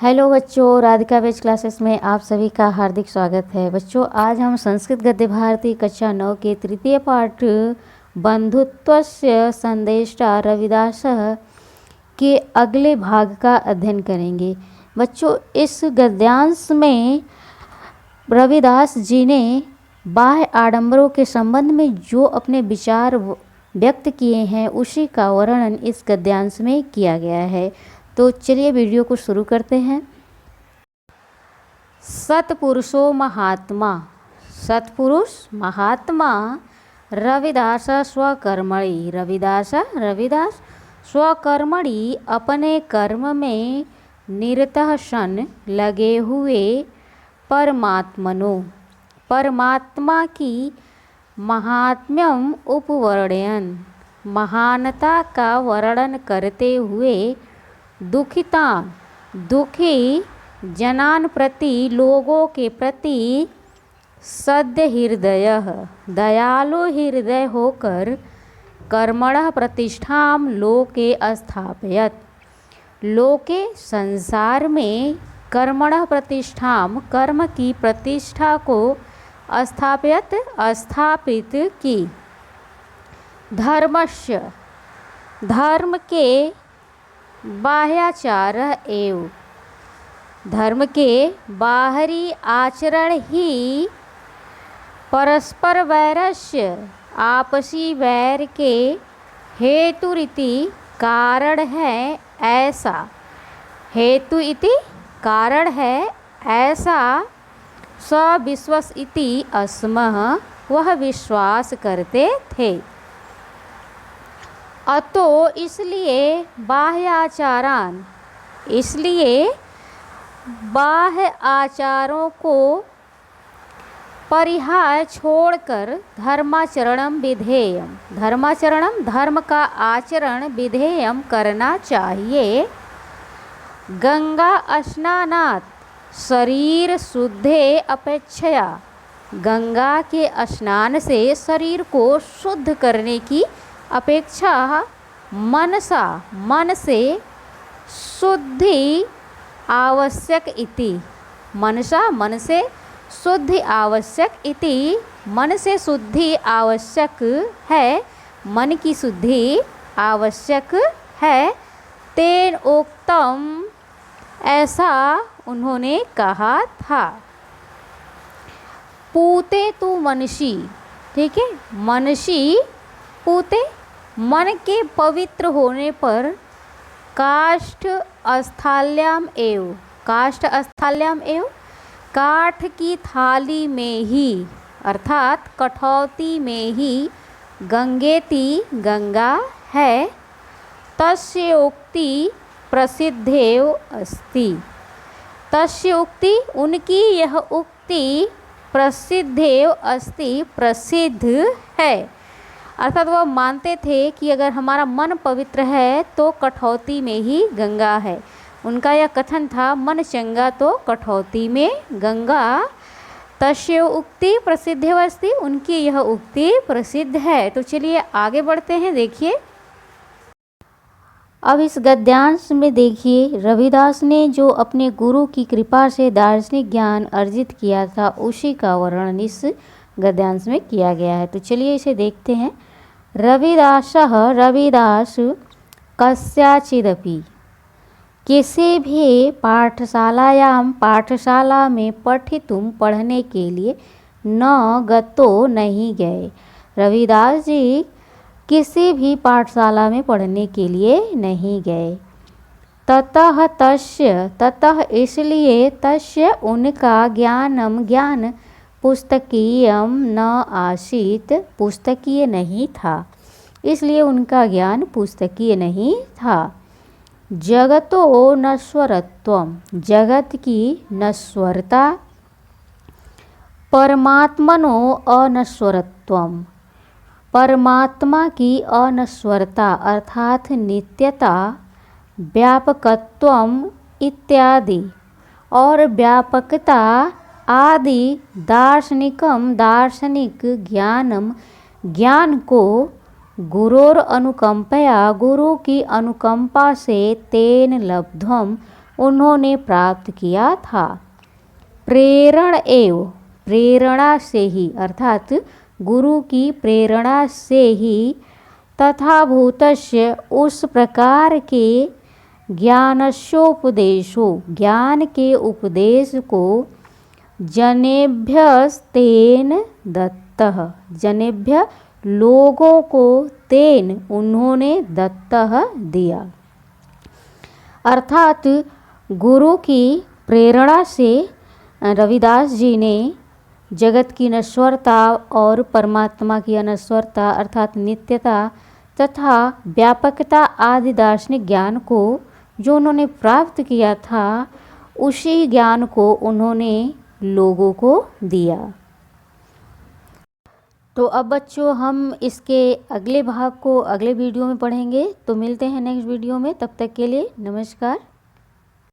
Hello बच्चों, Radhika veg classes में आप सभी का हार्दिक स्वागत है। बच्चों, आज हम संस्कृत गद्य भारती कक्षा 9 के तृतीय पाठ बंधुत्वस्य संदेष्टा रविदासः के अगले भाग का अध्ययन करेंगे। बच्चों, इस गद्यांश में रविदास जी ने बाह्य आडंबरों के संबंध में जो अपने विचार व्यक्त किए हैं उसी का वर्णन इस गद्यांश में किया गया है। तो चलिए वीडियो को शुरू करते हैं। सत्पुरुषो महात्मा, सत्पुरुष महात्मा रविदास स्वकर्मणि, रविदास स्वकर्मणि अपने कर्म में निरतः सन लगे हुए परमात्मा की महात्म्यम उपवर्णयन, महानता का वर्णन करते हुए दुखी जनान प्रति, लोगों के प्रति सद्य हृदय, दयालु हृदय होकर कर्मणः प्रतिष्ठाम लोके स्थापयत, लोके संसार में कर्मणः प्रतिष्ठाम कर्म की प्रतिष्ठा को स्थापित की। धर्मस्य, धर्म के बाह्याचार एवं, धर्म के बाहरी आचरण ही परस्पर वैरस्य, आपसी वैर के हेतु इति कारण है ऐसा, हेतु इति कारण है ऐसा सविश्वास इति अस्मः, वह विश्वास करते थे। अतो इसलिए बाह्याचारान, इसलिए बाह्य आचारों को परिहार छोड़कर धर्माचरणम विधेयम, धर्माचरणम धर्म का आचरण विधेयम करना चाहिए। गंगा स्नानात् शरीर शुद्धे अपेक्षया, गंगा के स्नान से शरीर को शुद्ध करने की अपेक्षा मन से शुद्धि आवश्यक इति, मनसा मन से शुद्धि आवश्यक इति, मन से शुद्धि आवश्यक है, मन की शुद्धि आवश्यक है। तेन उक्तम, ऐसा उन्होंने कहा था। पूते तु मनसी, ठीक है, मनसी पूते, मन के पवित्र होने पर काष्ठ स्थाल्याम एव, काष्ठ स्थाल्याम एव, काठ की थाली में ही अर्थात कठौती में ही गंगेति गंगा है। तस्य उक्ति प्रसिद्धेव अस्ति, तस्य उक्ति उनकी यह उक्ति प्रसिद्धेव अस्ति प्रसिद्ध है, अर्थात वह मानते थे कि अगर हमारा मन पवित्र है तो कठौती में ही गंगा है। उनका यह कथन था, मन चंगा तो कठौती में गंगा। तस्य उक्ति प्रसिद्धेव अस्ति, उनकी यह उक्ति प्रसिद्ध है। तो चलिए आगे बढ़ते हैं। देखिए अब इस गद्यांश में देखिए रविदास ने जो अपने गुरु की कृपा से दार्शनिक ज्ञान अर्जित किया था उसी का वर्णन इस गद्यांश में किया गया है। तो चलिए इसे देखते हैं। रविदास कस्याचिदपि, किसी भी पाठशाला में पढ़ने के लिए न गतो नहीं गए। रविदास जी किसी भी पाठशाला में पढ़ने के लिए नहीं गए। ततः इसलिए तस्य उनका ज्ञान पुस्तकीयम न आसीत, पुस्तकीय नहीं था, इसलिए उनका ज्ञान पुस्तकीय नहीं था। जगतो नश्वरत्वम, जगत की नश्वरता। परमात्मनो अनश्वरत्वम, परमात्मा की अनश्वरता अर्थात नित्यता। व्यापकत्वम इत्यादि, और व्यापकता आदि। दार्शनिक ज्ञान को गुरोर अनुकंपया, गुरु की अनुकंपा से तेन लब्ध्वम उन्होंने प्राप्त किया था। प्रेरण एव, प्रेरणा से ही अर्थात गुरु की प्रेरणा से ही तथाभूतस्य उस प्रकार के ज्ञानस्योपदेशो, ज्ञान के उपदेश को जनेभ्यस्तेन दत्तः, जनेभ्य लोगों को तेन उन्होंने दत्तः दिया। अर्थात गुरु की प्रेरणा से रविदास जी ने जगत की नश्वरता और परमात्मा की अनश्वरता अर्थात नित्यता तथा व्यापकता आदि दार्शनिक ज्ञान को जो उन्होंने प्राप्त किया था, उसी ज्ञान को उन्होंने लोगों को दिया। तो अब बच्चों हम इसके अगले भाग को अगले वीडियो में पढ़ेंगे। तो मिलते हैं नेक्स्ट वीडियो में, तब तक के लिए नमस्कार।